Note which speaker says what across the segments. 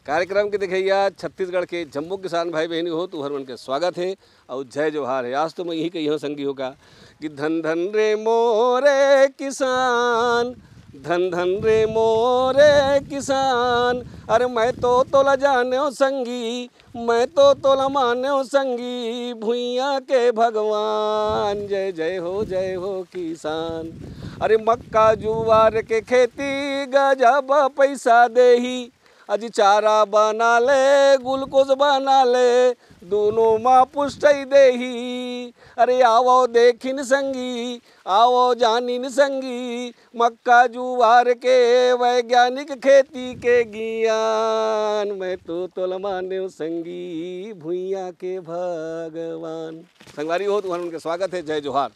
Speaker 1: कार्यक्रम के देखिए छत्तीसगढ़ के जम्मू किसान भाई बहनी हो तो हर मन के स्वागत है और जय जोहार है। आज तो मैं यही कही हूँ संगी होगा कि धन धन रे मोरे किसान, धन धन रे मोरे किसान। अरे मैं तो तोला जाने हो संगी, मैं तो तोला माने हो संगी, भुइया के भगवान। जय जय हो किसान। अरे मक्का जुआर के खेती गजब पैसा देही, अजी चारा बना ले ग्लूकोज बना ले, दोनों माँ पुष्टई देही। अरे आवो देखिन संगी, आवो जानिन संगी, मक्का जुआर के वैज्ञानिक खेती के ज्ञान। मैं तो तोला माने संगी, भुइया के भगवान। संगवारी हो तो उनके स्वागत है, जय जोहार।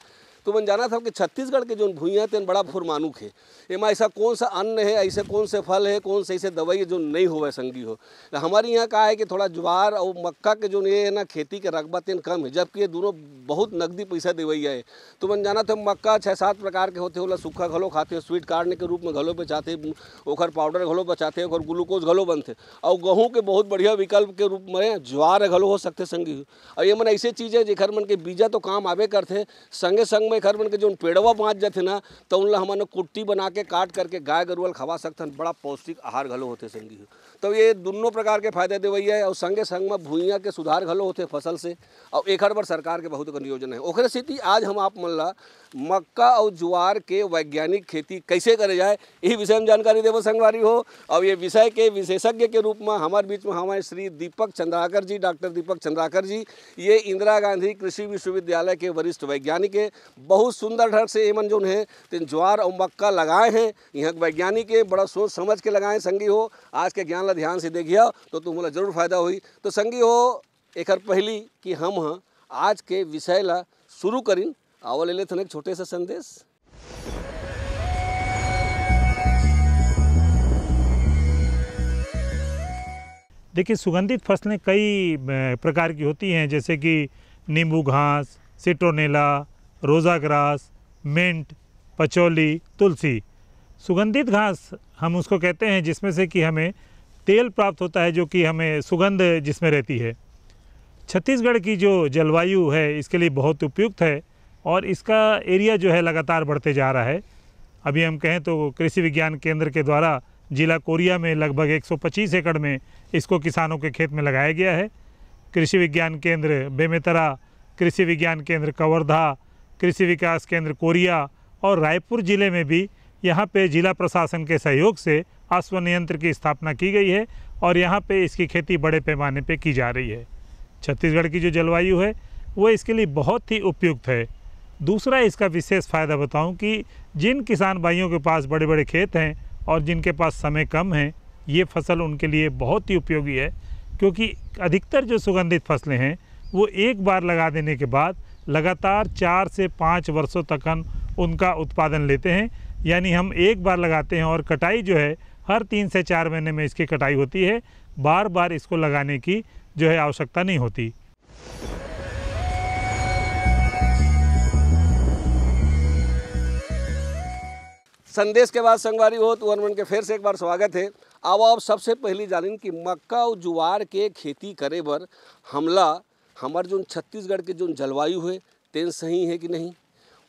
Speaker 1: तो मन जाना था कि छत्तीसगढ़ के जो भुइयाँ तेन बड़ा फुरमानुक है। एमा ऐसा कौन सा अन्न है, ऐसे कौन से फल है, कौन से ऐसे दवाई है जो नहीं होवे संगी हो। हमारे यहाँ का है कि थोड़ा ज्वार और मक्का के जो ये है ना खेती के रकबा तेन कम है, जबकि ये दोनों बहुत नकदी पैसा देवैया है। तो मन जाना था मक्का 6-7 प्रकार के होते होला, सूखा घलो खाते, स्वीट कार्न के रूप में घलो बेचाते, ओखर पाउडर घलो बचाते, और ग्लूकोज घलो बनते। और गेहूँ के बहुत बढ़िया विकल्प के रूप में ज्वार घलो हो सकते संगी हो। और ये मन ऐसे चीज़ है जेखर मन के बीजा तो काम आवे करते, संगे संग में खर मन के जो पेड़वा बाँच जाते ना तो उनला हमन कुट्टी बना के काट करके गाय गरुवल खवा सकथन। बड़ा पौष्टिक आहार घलो होते संगी हो। तो ये दोनों प्रकार के फायदे देवैया है। और संगे संग में भुइयाँ के सुधार घलो होते फसल से, और एक बार सरकार के बहुत कन योजना है। ओकरे स्थिति आज हम आप मन ला मक्का और ज्वार के वैज्ञानिक खेती कैसे करे जाए यही विषय में जानकारी देव संगवारी हो। और ये विषय के विशेषज्ञ के रूप में हमारे बीच में हमारे श्री दीपक चंद्राकर जी, डॉक्टर दीपक चंद्राकर जी, ये इंदिरा गांधी कृषि विश्वविद्यालय के वरिष्ठ वैज्ञानिक है। बहुत सुंदर ढंग से एमन जो है तीन ज्वार और मक्का लगाए हैं, यहाँ वैज्ञानिक है, बड़ा सोच समझ के लगाए संगी हो। आज के ज्ञान ला ध्यान से देखिए तो तुम्हें जरूर फायदा हुई। तो संगी हो एक पहली कि हम आज के विषय ला शुरू करीन, आवल ले लेते एक छोटे सा संदेश।
Speaker 2: देखिए, सुगंधित फसलें कई प्रकार की होती हैं, जैसे कि नींबू घास, सिट्रोनेला, रोज़ा ग्रास, मिंट, पचौली, तुलसी। सुगंधित घास हम उसको कहते हैं जिसमें से कि हमें तेल प्राप्त होता है, जो कि हमें सुगंध जिसमें रहती है। छत्तीसगढ़ की जो जलवायु है इसके लिए बहुत उपयुक्त है और इसका एरिया जो है लगातार बढ़ते जा रहा है। अभी हम कहें तो कृषि विज्ञान केंद्र के द्वारा जिला कोरिया में लगभग 125 एकड़ में इसको किसानों के खेत में लगाया गया है। कृषि विज्ञान केंद्र बेमेतरा, कृषि विज्ञान केंद्र कवर्धा, कृषि विकास केंद्र कोरिया और रायपुर ज़िले में भी यहाँ पे जिला प्रशासन के सहयोग से अश्वनियंत्र की स्थापना की गई है और यहाँ पे इसकी खेती बड़े पैमाने पे की जा रही है। छत्तीसगढ़ की जो जलवायु है वो इसके लिए बहुत ही उपयुक्त है। दूसरा इसका विशेष फ़ायदा बताऊं कि जिन किसान भाइयों के पास बड़े बड़े खेत हैं और जिनके पास समय कम है, ये फसल उनके लिए बहुत ही उपयोगी है, क्योंकि अधिकतर जो सुगंधित फसलें हैं वो एक बार लगा देने के बाद लगातार 4 से 5 वर्षों तक उनका उत्पादन लेते हैं। यानी हम एक बार लगाते हैं और कटाई जो है हर 3 से 4 महीने में इसकी कटाई होती है। बार बार इसको लगाने की जो है आवश्यकता नहीं होती।
Speaker 1: संदेश के बाद संगवारी हो तो हनुमान के फिर से एक बार स्वागत है। अब आप सबसे पहली जानिन कि मक्का और ज्वार के खेती करे बर हमला हमार जो छत्तीसगढ़ के जो जलवायु है तेन सही है कि नहीं।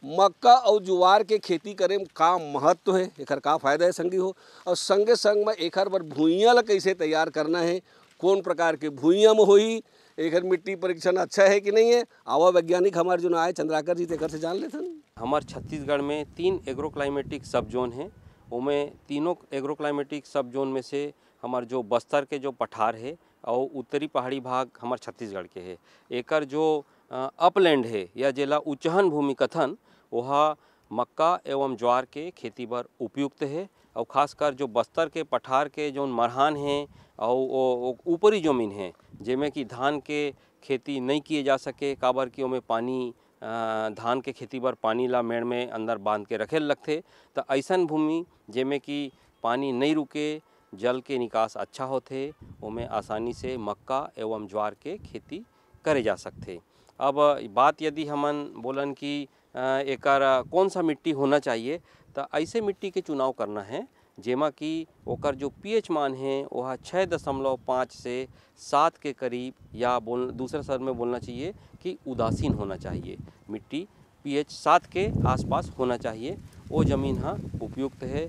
Speaker 1: मक्का और ज्वार के खेती करे में का महत्व है, एक का फायदा है संगी हो। और संगे संग में एक बार भुइयाँ ला कैसे तैयार करना है, कौन प्रकार के भुइयाँ में होई, एक मिट्टी परीक्षण अच्छा है कि नहीं है। आवा वैज्ञानिक हमारे जो आए चंद्राकर जी तेकर से जान लेते हैं।
Speaker 3: हमारे छत्तीसगढ़ में 3 एग्रोक्लाइमेटिक सब जोन हैं, उनमें तीनों एग्रोक्लाइमेटिक सब जोन में से हमारे जो बस्तर के जो पठार है और उत्तरी पहाड़ी भाग हमारे छत्तीसगढ़ के है, एकर जो अपलैंड है या जेला उच्चहन भूमि कथन, वह मक्का एवं ज्वार के खेती बर उपयुक्त है। और ख़ासकर जो बस्तर के पठार के जो मरहान हैं और ऊपरी ज़मीन है जिसमें कि धान के खेती नहीं किए जा सके, काबर कि ओमें पानी धान के खेती बर पानी ला मेड़ में अंदर बांध के रखे लगथे। तो ऐसन भूमि जेमें कि पानी नहीं रुके, जल के निकास अच्छा होथे, ओमें आसानी से मक्का एवं ज्वार के खेती करे जा सकथे। अब बात यदि हमन बोलन कि एकर कौन सा मिट्टी होना चाहिए, तो ऐसे मिट्टी के चुनाव करना है जेमा कि ओकर जो पीएच मान है वह 6.5 से 7 के करीब, या दूसरे शब्द में बोलना चाहिए कि उदासीन होना चाहिए। मिट्टी पीएच 7 के आसपास होना चाहिए, वो ज़मीन हाँ उपयुक्त है।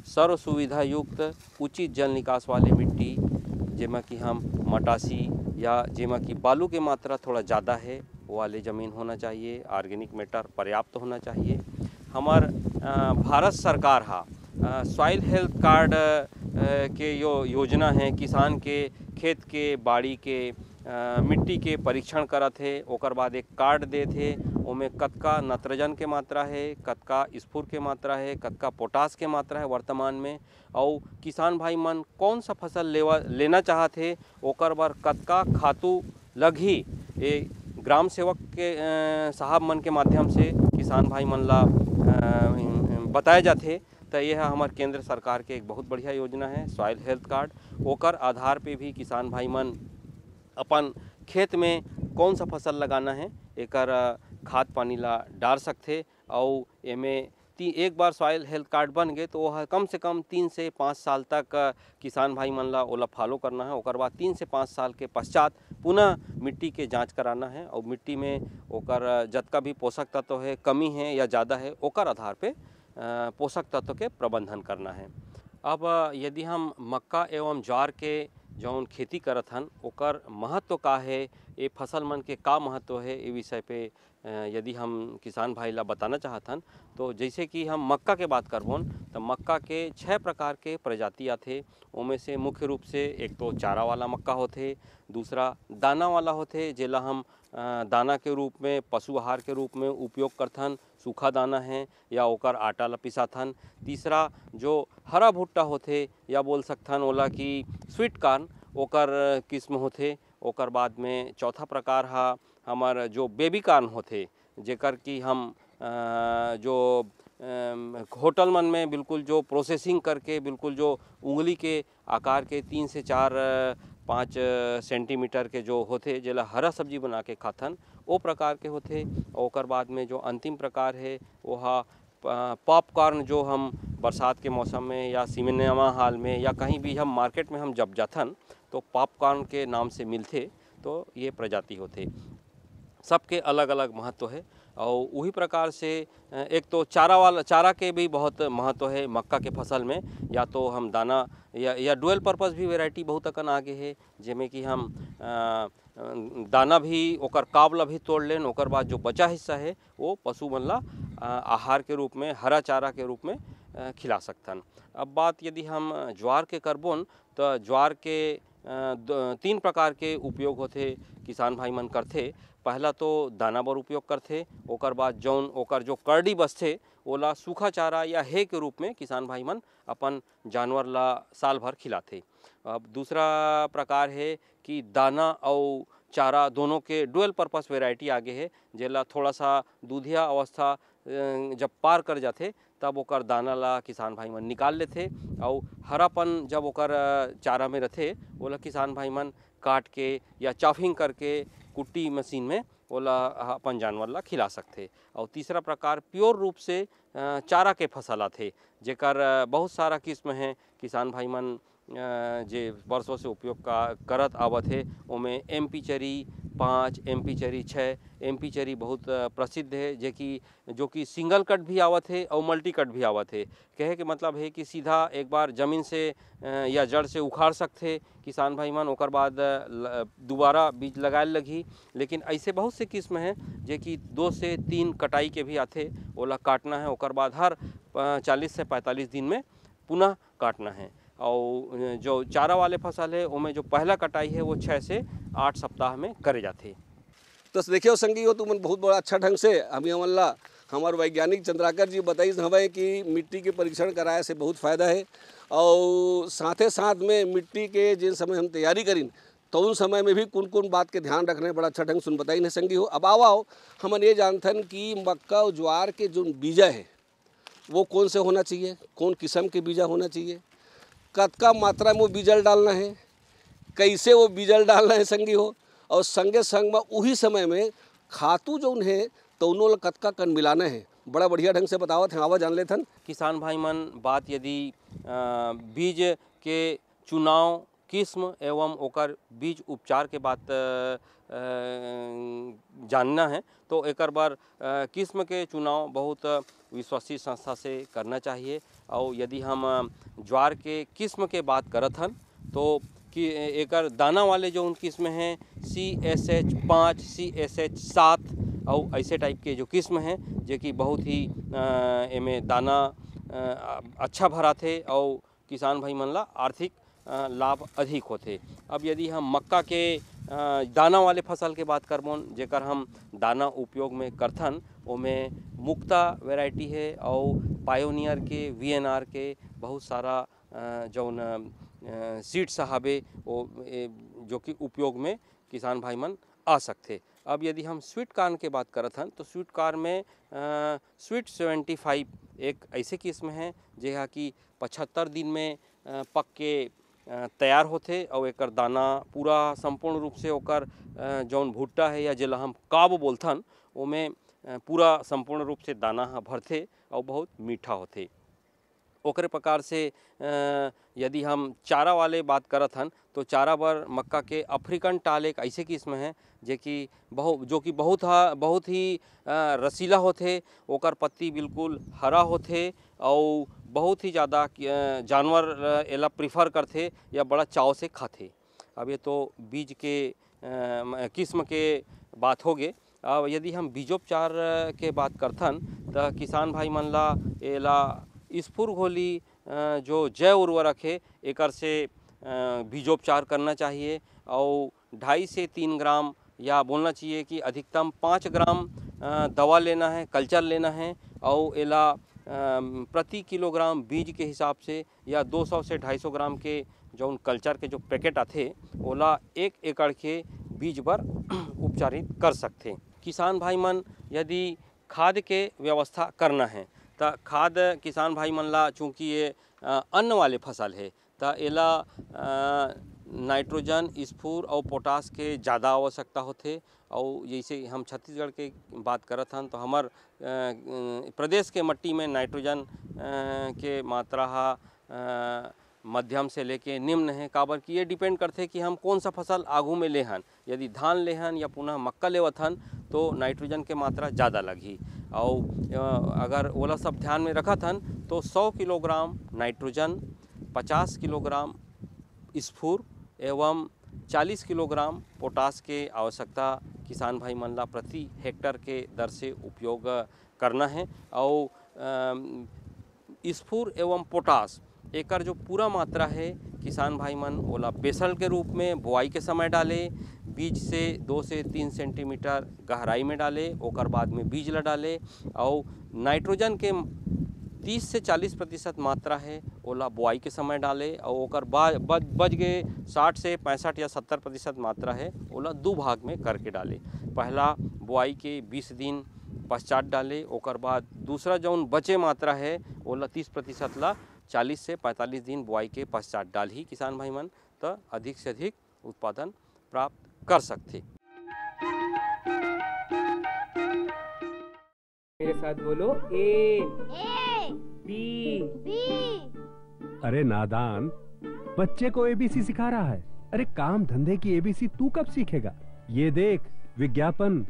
Speaker 3: सर्व सुविधा युक्त उचित जल निकास वाले मिट्टी, जेमा कि हम मटासी या जेमा कि बालू की मात्रा थोड़ा ज़्यादा है वो वाले ज़मीन होना चाहिए। ऑर्गेनिक मैटर पर्याप्त होना चाहिए। हमार भारत सरकार सॉइल हेल्थ कार्ड के योजना है, किसान के खेत के बाड़ी के मिट्टी के परीक्षण करत है, ओकर बाद एक कार्ड दे थे, ओमें कतका नाइट्रोजन के मात्रा है, कतका स्फूर के मात्रा है, कतका पोटास के मात्रा है वर्तमान में, और किसान भाई मन कौन सा फसल लेना चाहते ओकर बार कतका खातू लगही, ये ग्राम सेवक के साहब मन के माध्यम से किसान भाई मन ला बताए जाते। तो यह हमारे केंद्र सरकार के एक बहुत बढ़िया योजना है सॉइल हेल्थ कार्ड। ओकर आधार पे भी किसान भाई मन अपन खेत में कौन सा फसल लगाना है एकर खाद पानी ला डाल सकते, और एमें एक बार सॉइल हेल्थ कार्ड बन गए तो वह कम से कम 3 से 5 साल तक किसान भाई मन ला ओला फॉलो करना है। ओकर बाद 3 से 5 साल के पश्चात पुनः मिट्टी के जांच कराना है, और मिट्टी में ओकर जतका भी पोषक तत्व है, कमी है या ज़्यादा है, ओकर आधार पे पोषक तत्व के प्रबंधन करना है। अब यदि हम मक्का एवं ज्वार के जौन खेती करत हन ओकर महत्व का है, ये फसल मन के का महत्व है, ये विषय पे यदि हम किसान भाई ला बताना चाहतन तो जैसे कि हम मक्का के बात करबोन तो मक्का के 6 प्रकार के प्रजाति आथे। उनमें से मुख्य रूप से एक तो चारा वाला मक्का होथे, दूसरा दाना वाला होथे जेला हम दाना के रूप में पशु आहार के रूप में उपयोग करथन, सूखा दाना है या ओकर आटा ला पिसाथन। तीसरा जो हरा भुट्टा होथे या बोल सकथन ओला कि स्वीट कॉर्न, ओकर किस्म होथे। ओकर बाद में चौथा प्रकार हमार जो बेबी कॉर्न होथे, जेकर कि हम जो होटल मन में बिल्कुल जो प्रोसेसिंग करके बिल्कुल जो उंगली के आकार के 3 से 4-5 सेंटीमीटर के जो होथे जेला हरा सब्जी बना के खाथन, वो प्रकार के होथे। ओकर बाद में जो अंतिम प्रकार है वो पॉपकॉर्न, जो हम बरसात के मौसम में या सिनेमा हॉल में या कहीं भी हम मार्केट में हम जब जाथन तो पॉपकॉर्न के नाम से मिलते। तो ये प्रजाति होते, सबके अलग अलग महत्व है। और वही प्रकार से एक तो चारा के भी बहुत महत्व है मक्का के फसल में। या तो हम दाना या डुअल पर्पस भी वैरायटी बहुत अकन आगे है, जिसमें कि हम दाना भी ओकर काबला भी तोड़ लें, ओकर बाद जो बचा हिस्सा है वो पशु मन ला आहार के रूप में, हरा चारा के रूप में खिला सकथन। अब बात यदि हम ज्वार के करबोन तो ज्वार के 3 प्रकार के उपयोग होते किसान भाई मन करथे। पहला तो दाना बर उपयोग करथे, ओकर बाद जौन ओकर जो करडी बसथे ओला सूखा चारा या हे के रूप में किसान भाई मन अपन जानवर ला साल भर खिलाथे। अब दूसरा प्रकार है कि दाना और चारा दोनों के डुअल पर्पस वैरायटी आगे है, जेला थोड़ा सा दूधिया अवस्था जब पार कर जाते तब ओकर दाना ला किसान भाई मन निकाल लेथे, और हरापन जब ओकर चारा में रहते ओला किसान भाई मन काट के या चॉपिंग करके कुट्टी मशीन में ओला अपन जानवर ला खिला सकते। और तीसरा प्रकार प्योर रूप से चारा के फसल आथे, जेकर बहुत सारा किस्म है किसान भाई मन जे वर्षों से उपयोग करत आवत है। उनमें MP चरी 5, MP चरी 6, MP चरी बहुत प्रसिद्ध है, जो कि सिंगल कट भी आवत है और मल्टी कट भी आवत है। कहे के मतलब है कि सीधा एक बार ज़मीन से या जड़ से उखाड़ सकते किसान भाई मन, ओकर बाद दोबारा बीज लगाए लगी। लेकिन ऐसे बहुत से किस्म हैं जे कि 2 से 3 कटाई के भी आते, ओला काटना है, ओकर बाद हर 40 से 45 दिन में पुनः काटना है। और जो चारा वाले फसल है उनमें जो पहला कटाई है वो 6 से 8 सप्ताह में करे जाते।
Speaker 1: तो देखियो संगी हो तुमन बहुत बड़ा अच्छा ढंग से अभी हमला हमारे वैज्ञानिक चंद्राकर जी बताई हमें कि मिट्टी के परीक्षण कराए से बहुत फ़ायदा है। और साथे साथ में मिट्टी के जिन समय हम तैयारी करीन तो उन समय में भी कौन बात के ध्यान रखने बड़ा अच्छा ढंग सुन बताई नहीं संगी हो। अब आओ हमन ये जानथन कि मक्का और ज्वार के जो बीजा है वो कौन से होना चाहिए, कौन किस्म के बीजा होना चाहिए, कतका मात्रा में वो बीजल डालना है, कैसे वो बीजल डालना है संगी हो। और संगे संग में वही समय में खातू जो है तो उन्होंने कतका कन मिलाना है बड़ा बढ़िया ढंग से बतावत हैं, आवा जान लेथन।
Speaker 3: किसान भाई मन बात यदि बीज के चुनाव, किस्म एवं ओकर बीज उपचार के बात जानना है तो एक बार किस्म के चुनाव बहुत विश्वसनीय संस्था से करना चाहिए। और यदि हम ज्वार के किस्म के बात करत हन तो कि एक दाना वाले जो उन किस्म हैं CSH 5, CSH 7 और ऐसे टाइप के जो किस्म हैं जो कि बहुत ही एमे दाना अच्छा भरा थे और किसान भाई मन ला आर्थिक लाभ अधिक होते। अब यदि हम मक्का के दाना वाले फसल के बात करबोन जेकर हम दाना उपयोग में करथन ओमें मुक्ता वैरायटी है और पायोनियर के VNR के बहुत सारा जौन सीड साहबे वो जो कि उपयोग में किसान भाई मन आ सकते। अब यदि हम स्वीट कॉर्न के बात करत हन तो स्वीट कॉर्न में स्वीट 75 एक ऐसे किस्म है जेहा कि 75 दिन में पक के तैयार होते और एक दाना पूरा संपूर्ण रूप से ओकर जौन भुट्टा है या जेला हम काब बोलथन ओमें पूरा संपूर्ण रूप से दाना भरते और बहुत मीठा होते। ओकरे प्रकार से यदि हम चारा वाले बात करत हन तो चारा बर मक्का के अफ्रीकन टाल एक ऐसे किस्म है जो कि बहुत ही रसीला होते, ओकर पत्ती बिल्कुल हरा होते और बहुत ही ज़्यादा जानवर एला प्रीफर करते या बड़ा चाव से खाते। अब ये तो बीज के किस्म के बात हो गए। अब यदि हम बीजोपचार के बात करथन तो किसान भाई मन ला एला स्फुर घोली जो जैव उर्वरक है एकर से बीजोपचार करना चाहिए और 2.5 से 3 ग्राम या बोलना चाहिए कि अधिकतम 5 ग्राम दवा लेना है, कल्चर लेना है और एला प्रति किलोग्राम बीज के हिसाब से या 200 से 250 ग्राम के जो कल्चर के जो पैकेट आते ओला 1 एकड़ के बीज पर उपचारित कर सकते। किसान भाई मन यदि खाद के व्यवस्था करना है तो खाद किसान भाई मन ला चूँकि ये अन्न वाले फसल है तो एला नाइट्रोजन, स्फूर और पोटास के ज़्यादा आवश्यकता होते। और जैसे हम छत्तीसगढ़ के बात करत हन तो हमार प्रदेश के मट्टी में नाइट्रोजन के मात्रा मध्यम से लेके निम्न है। काबर कि ये डिपेंड करते कि हम कौन सा फसल आगू में लेहन, यदि धान लेहन या पुनः मक्का लेवत हन तो नाइट्रोजन के मात्रा ज़्यादा लगी। और अगर ओला सब ध्यान में रखत हन तो 100 किलोग्राम नाइट्रोजन, 50 किलोग्राम स्फूर एवं 40 किलोग्राम पोटास के आवश्यकता किसान भाई मन ला प्रति हेक्टर के दर से उपयोग करना है। और स्फूर एवं पोटास एकर जो पूरा मात्रा है किसान भाई मन ओला बेसल के रूप में बुआई के समय डाले, बीज से 2 से 3 सेंटीमीटर गहराई में डाले, ओकर बाद में बीज ला डाले। और नाइट्रोजन के 30 से 40% मात्रा है ओला बुआई के समय डाले और ओकर बच गए 60 से 65 या 70% मात्रा है ओला 2 भाग में करके डाले। पहला बुआई के 20 दिन पश्चात डाले, ओकर बाद दूसरा जौन बचे मात्रा है ओला 30% ला 40 से 45 दिन बुआई के पश्चात डाल ही किसान भाई मन तो अधिक से अधिक उत्पादन प्राप्त कर सकते।
Speaker 4: मेरे साथ बोलो ए बी।
Speaker 5: अरे नादान, बच्चे को ABC सिखा रहा है। अरे काम धंधे की ABC तू कब सीखेगा? ये देख विज्ञापन।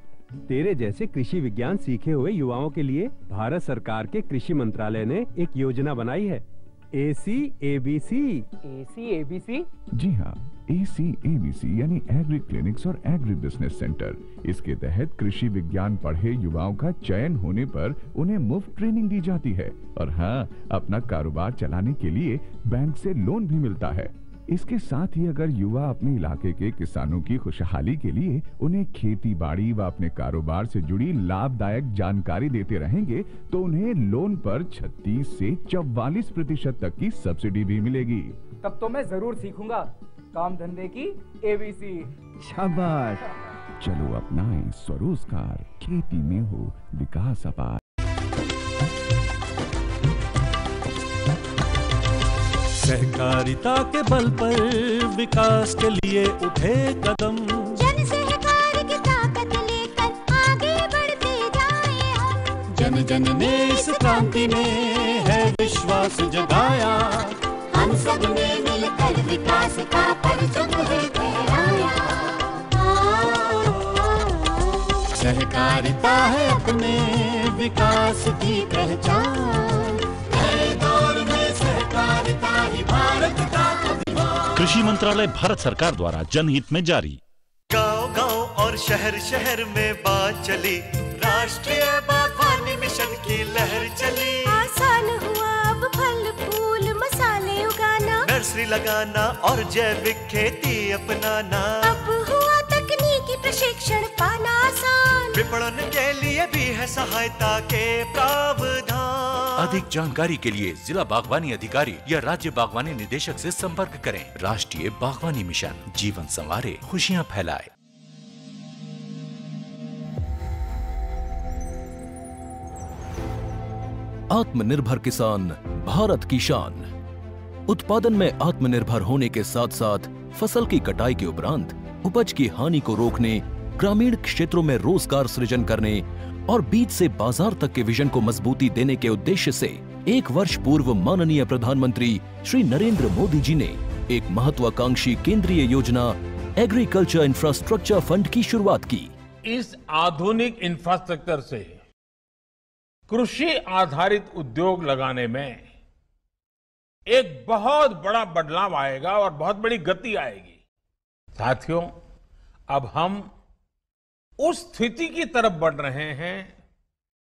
Speaker 5: तेरे जैसे कृषि विज्ञान सीखे हुए युवाओं के लिए भारत सरकार के कृषि मंत्रालय ने एक योजना बनाई है, AC/ABC।
Speaker 4: AC/ABC?
Speaker 6: जी हाँ, AC/ABC यानी एग्री क्लिनिक्स और एग्री बिजनेस सेंटर। इसके तहत कृषि विज्ञान पढ़े युवाओं का चयन होने पर उन्हें मुफ्त ट्रेनिंग दी जाती है और हाँ, अपना कारोबार चलाने के लिए बैंक से लोन भी मिलता है। इसके साथ ही अगर युवा अपने इलाके के किसानों की खुशहाली के लिए उन्हें खेती बाड़ी व अपने कारोबार से जुड़ी लाभदायक जानकारी देते रहेंगे तो उन्हें लोन पर 36 से 44% तक की सब्सिडी भी मिलेगी।
Speaker 4: तब तो मैं जरूर सीखूंगा काम धंधे की ABC।
Speaker 6: शाबाश, चलो अपनाएं स्वरोजगार, खेती में हो विकास अपार।
Speaker 7: सहकारिता के बल पर विकास के लिए उठे कदम,
Speaker 8: जन सहकार की ताकत लेकर आगे बढ़ते जाएं हम।
Speaker 7: जन जन ने इस क्रांति ने है विश्वास जगाया।
Speaker 8: हम सब ने मिलकर विकास का परचम है फहराया।
Speaker 7: सहकारिता है अपने विकास की पहचान। नए दौर में सहकारिता ही भारत का अभिमान।
Speaker 9: कृषि मंत्रालय भारत सरकार द्वारा जनहित में जारी।
Speaker 10: गांव गांव और शहर शहर में बात चली, राष्ट्रीय बागवानी मिशन की लहर चली।
Speaker 8: आसान हुआ अब फल फूल मसाले उगाना,
Speaker 10: नर्सरी लगाना और जैविक खेती अपनाना।
Speaker 8: अब हुआ तकनीकी प्रशिक्षण पाना आसान,
Speaker 10: विपणन के लिए भी है सहायता के प्रावधान।
Speaker 11: अधिक जानकारी के लिए जिला बागवानी अधिकारी या राज्य बागवानी निदेशक से संपर्क करें। राष्ट्रीय बागवानी मिशन, जीवन संवारे, खुशियां फैलाए।
Speaker 12: आत्मनिर्भर किसान भारत की शान। उत्पादन में आत्मनिर्भर होने के साथ साथ फसल की कटाई के उपरांत उपज की हानि को रोकने, ग्रामीण क्षेत्रों में रोजगार सृजन करने और बीज से बाजार तक के विजन को मजबूती देने के उद्देश्य से 1 वर्ष पूर्व माननीय प्रधानमंत्री श्री नरेंद्र मोदी जी ने एक महत्वाकांक्षी केंद्रीय योजना एग्रीकल्चर इंफ्रास्ट्रक्चर फंड की शुरुआत की।
Speaker 13: इस आधुनिक इंफ्रास्ट्रक्चर से कृषि आधारित उद्योग लगाने में एक बहुत बड़ा बदलाव आएगा और बहुत बड़ी गति आएगी। साथियों, अब हम उस स्थिति की तरफ बढ़ रहे हैं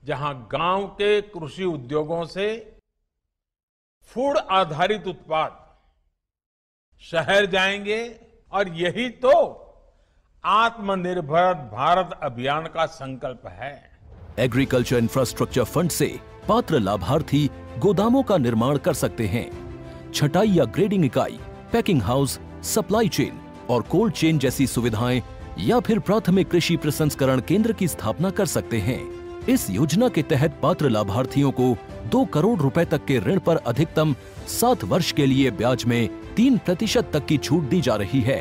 Speaker 13: जहां गांव के कृषि उद्योगों से फूड आधारित उत्पाद शहर जाएंगे और यही तो आत्मनिर्भर भारत अभियान का संकल्प है।
Speaker 12: एग्रीकल्चर इंफ्रास्ट्रक्चर फंड से पात्र लाभार्थी गोदामों का निर्माण कर सकते हैं, छटाई या ग्रेडिंग इकाई, पैकिंग हाउस, सप्लाई चेन और कोल्ड चेन जैसी सुविधाएं या फिर प्राथमिक कृषि प्रसंस्करण केंद्र की स्थापना कर सकते हैं। इस योजना के तहत पात्र लाभार्थियों को 2 करोड़ रुपए तक के ऋण पर अधिकतम 7 वर्ष के लिए ब्याज में 3% तक की छूट दी जा रही है।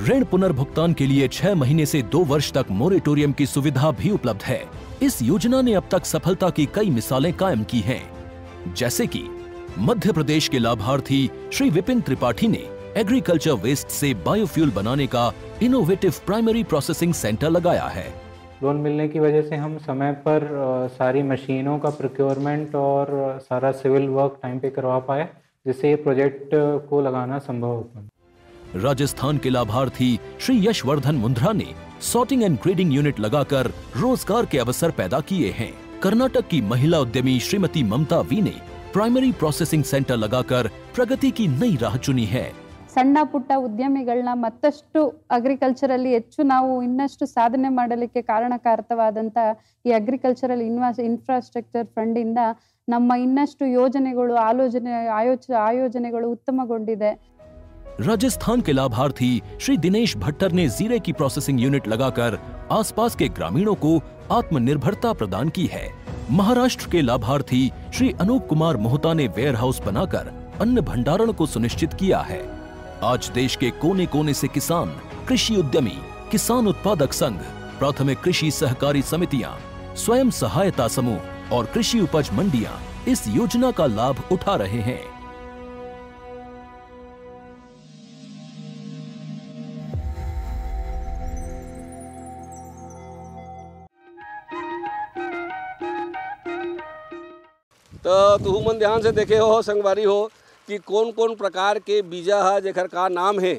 Speaker 12: ऋण पुनर्भुगतान के लिए 6 महीने से 2 वर्ष तक मोरेटोरियम की सुविधा भी उपलब्ध है। इस योजना ने अब तक सफलता की कई मिसालें कायम की हैं, जैसे कि मध्य प्रदेश के लाभार्थी श्री विपिन त्रिपाठी ने एग्रीकल्चर वेस्ट से बायोफ्यूल बनाने का इनोवेटिव प्राइमरी प्रोसेसिंग सेंटर लगाया है।
Speaker 14: लोन मिलने की वजह से हम समय पर सारी मशीनों का प्रोक्योरमेंट और सारा सिविल वर्क टाइम पे करवा पाए, जिससे ये प्रोजेक्ट को लगाना संभव हो पाया।
Speaker 12: राजस्थान के लाभार्थी श्री यशवर्धन मुंद्रा ने सॉर्टिंग एंड ग्रेडिंग यूनिट लगाकर रोजगार के अवसर पैदा किए हैं। कर्नाटक की महिला उद्यमी श्रीमती ममता वी ने प्राइमरी प्रोसेसिंग सेंटर लगाकर प्रगति की नई राह चुनी है।
Speaker 15: ಸಣ್ಣ ಪುಟ್ಟ ಉದ್ಯಮಿಗಳನ್ನ ಮತ್ತಷ್ಟು ಅಗ್ರಿಕಲ್ಚರಲ್ಲಿ ಹೆಚ್ಚು ನಾವು ಇನ್ನಷ್ಟು ಸಾಧನೆ ಮಾಡಲಿಕ್ಕೆ ಕಾರಣಕಾರಕವಾದಂತ ಈ ಅಗ್ರಿಕಲ್ಚರಲ್ ಇನ್ಫ್ರಾಸ್ಟ್ರಕ್ಚರ್ ಫಂಡ್ ಇಂದ ನಮ್ಮ ಇನ್ನಷ್ಟು ಯೋಜನೆಗಳು ಆಯೋಜನೆಗಳು ಉತ್ತಮಗೊಂಡಿದೆ।
Speaker 12: राजस्थान के लाभार्थी श्री दिनेश भट्टर ने जीरे की प्रोसेसिंग यूनिट लगाकर आसपास के ग्रामीणों को आत्मनिर्भरता प्रदान की है। महाराष्ट्र के लाभार्थी श्री अनूप कुमार मोहता ने वेयर हाउस बनाकर अन्न भंडारण को सुनिश्चित किया है। आज देश के कोने कोने से किसान, कृषि उद्यमी, किसान उत्पादक संघ, प्राथमिक कृषि सहकारी समितियां, स्वयं सहायता समूह और कृषि उपज मंडियां इस योजना का लाभ उठा रहे हैं।
Speaker 1: तो तू मन ध्यान से देखे हो संगवारी हो कि कौन कौन प्रकार के बीजा है जेकर का नाम है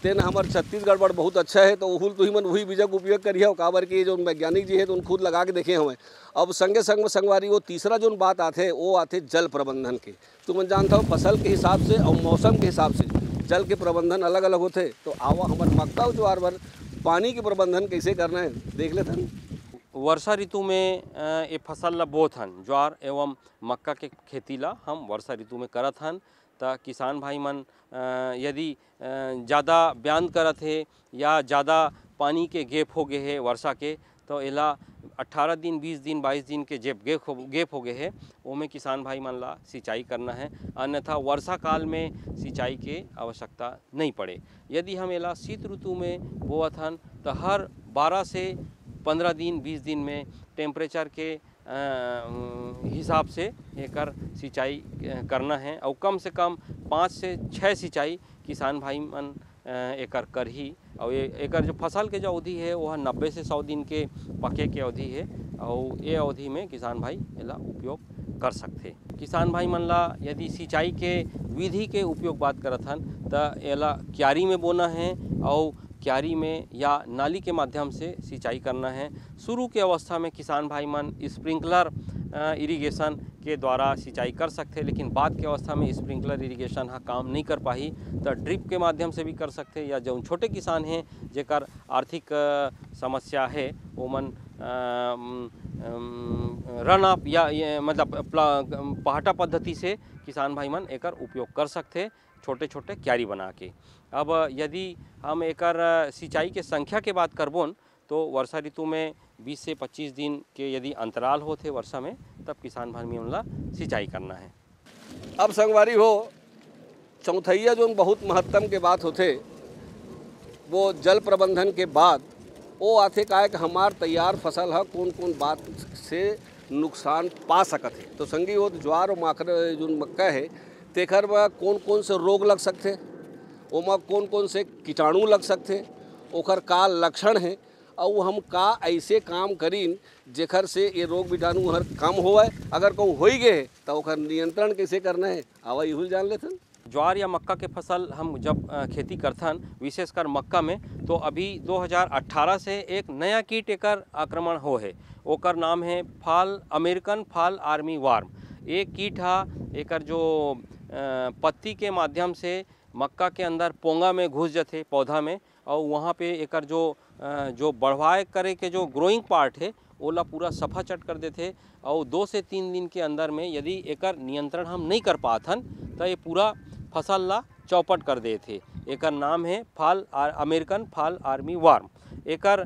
Speaker 1: तेन हमार छत्तीसगढ़ बड़ बहुत अच्छा है। तो उहुल तू ही मन वही बीजा का उपयोग करिए हो काबर कि जो वैज्ञानिक जी है तो उन खुद लगा के देखे हमें। अब संगे संग में संगवारी वो तीसरा जो बात आते वो आते जल प्रबंधन के। तू मन जानता हो फसल के हिसाब से और मौसम के हिसाब से जल के प्रबंधन अलग अलग होते। तो आवा हमारे मक्का जो हर बार पानी के प्रबंधन कैसे करना है देख लेते हैं।
Speaker 3: वर्षा ऋतु में ये फसल ला बोत हन, ज्वार एवं मक्का के खेती ला हम वर्षा ऋतु में करत हन। तो किसान भाई मन यदि ज़्यादा बयान करत है या ज़्यादा पानी के गेप हो गए है वर्षा के, तो एला 18 दिन 20 दिन 22 दिन के जब गेप हो गए है उनमें किसान भाई मन ला सिंचाई करना है। अन्यथा वर्षा काल में सिंचाई के आवश्यकता नहीं पड़े। यदि हम एला शीत ऋतु में बोअत हन तो हर 12 से 15 दिन 20 दिन में टेम्परेचर के हिसाब से एकर सिंचाई करना है और कम से कम 5 से 6 सिंचाई किसान भाई मन एकर कर ही। और एकर जो फसल के जो अवधि है वह 90 से 100 दिन के पके के अवधि है और ये अवधि में किसान भाई एला उपयोग कर सकते। किसान भाई मन ला यदि सिंचाई के विधि के उपयोग बात करत हन तो एला क्यारी में बोना है और क्यारी में या नाली के माध्यम से सिंचाई करना है। शुरू के अवस्था में किसान भाई मन स्प्रिंकलर इरिगेशन के द्वारा सिंचाई कर सकते, लेकिन बाद के अवस्था में स्प्रिंकलर इरिगेशन हाँ काम नहीं कर पाही तो ड्रिप के माध्यम से भी कर सकते। या जो छोटे किसान हैं जेकर आर्थिक समस्या है वो मन रन अप या मतलब पहाटा पद्धति से किसान भाई मन एकर उपयोग कर सकते छोटे छोटे क्यारी बना के। अब यदि हम एकर सिंचाई के संख्या के बात करबोन तो वर्षा ऋतु में 20 से 25 दिन के यदि अंतराल होते वर्षा में तब किसान भाई मन ला सिंचाई करना है।
Speaker 1: अब संगवारी हो चौथैया जो बहुत महत्तम के बात होते वो जल प्रबंधन के बाद वो आते का है कि हमार तैयार फसल है कौन कौन बात से नुकसान पा सकत है। तो संगी हो ज्वार और माकर जो मक्का है तेखर में कौन कौन से रोग लग सकते, ओमा कौन कौन से कीटाणु लग सकते, ओकर का लक्षण है और हम का ऐसे काम करीन जेखर से ये रोग कीटाणु हर कम होए। अगर कहूँ हो गए तो ओकर नियंत्रण कैसे करना है आवा यहूल जान लेथन।
Speaker 3: ज्वार या मक्का के फसल हम जब खेती करथन विशेषकर मक्का में तो अभी 2018 से एक नया कीट एकर आक्रमण हो है। ओकर नाम है अमेरिकन फॉल आर्मी वार्म। एक कीट हा एकर जो पत्ती के माध्यम से मक्का के अंदर पोंगा में घुस जाते पौधा में और वहाँ पे एकर जो बढ़वाए करे के जो ग्रोइंग पार्ट है ओला पूरा सफा चट कर देते और 2 से 3 दिन के अंदर में यदि एकर नियंत्रण हम नहीं कर पाथन तो ये पूरा फसल ला चौपट कर देते। एकर नाम है अमेरिकन फॉल आर्मी वार्म। एकर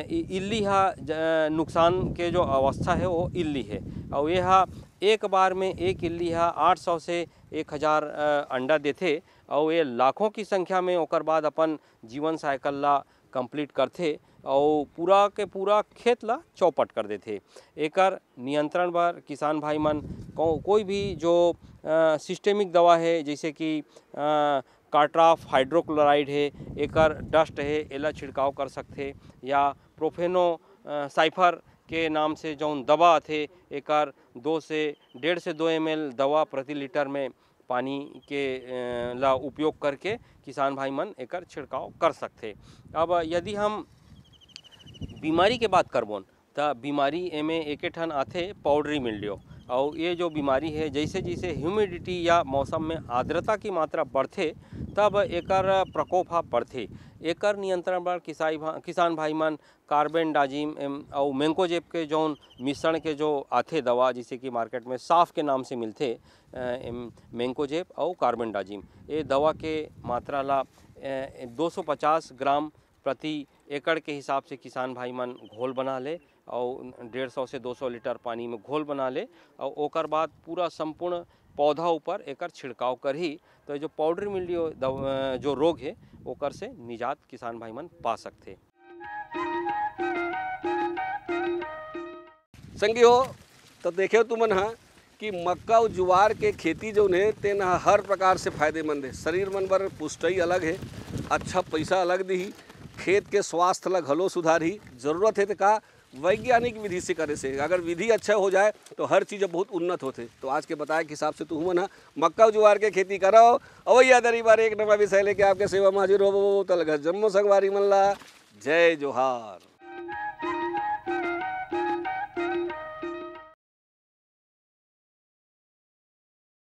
Speaker 3: इल्ली हा नुकसान के जो अवस्था है वो इल्ली है और यह एक बार में एक इल्ली हा 800 से 1000 अंडा देते और ये लाखों की संख्या में ओकर बाद अपन जीवन साइकिल ला कंप्लीट करते और पूरा के पूरा खेत ला चौपट कर देते। एकर नियंत्रण पर किसान भाई मन कोई भी जो सिस्टेमिक दवा है जैसे कि कार्ट्राफ हाइड्रोक्लोराइड है एकर डस्ट है एला छिड़काव कर सकते या प्रोफेनो साइफर के नाम से जो दवा आते एकर 2 से 2 ml दवा प्रति लीटर में पानी के ला उपयोग करके किसान भाई मन एकर छिड़काव कर सकते। अब यदि हम बीमारी के बात करबोन तो बीमारी एमे एके ठन आथे पाउडरी मिल्ड्यू और ये जो बीमारी है जैसे जैसे ह्यूमिडिटी या मौसम में आर्द्रता की मात्रा बढ़ते तब एकर प्रकोप हा बढ़ते। एकर नियंत्रण पर किसान भाई मन कार्बेंडाजिम और मैंकोजेब के जो मिश्रण के जो आथे दवा जैसे कि मार्केट में साफ के नाम से मिलते मैंकोजेब और कार्बेंडाजिम ये दवा के मात्रा ला 250 ग्राम प्रति एकड़ के हिसाब से किसान भाई मन घोल बना ले और 150 से 200 लीटर पानी में घोल बना ले और ओकर बाद पूरा संपूर्ण पौधा ऊपर एकर छिड़काव कर ही तो जो पाउडरी मिल्ड्यू जो रोग है ओकर से निजात किसान भाई मन पा सकते।
Speaker 1: संगी हो तो देखे तुमन हाँ कि मक्का और ज्वार के खेती जो है तेन हर प्रकार से फायदेमंद है। शरीर मन बर पुष्टि अलग है, अच्छा पैसा अलग दी, खेत के स्वास्थ्य ला घलो सुधारी। जरूरत है तो का वैज्ञानिक विधि से करे से, अगर विधि अच्छा हो जाए तो हर चीज़ बहुत उन्नत होते। तो आज के बताए के हिसाब से तो हुआ ना मक्का और ज्वार के खेती करो अवैया दरी बार एक नवा विषय लेके आपके सेवा में हाजिर हो तल जम्मू संगवारी मल्ला। जय जोहार।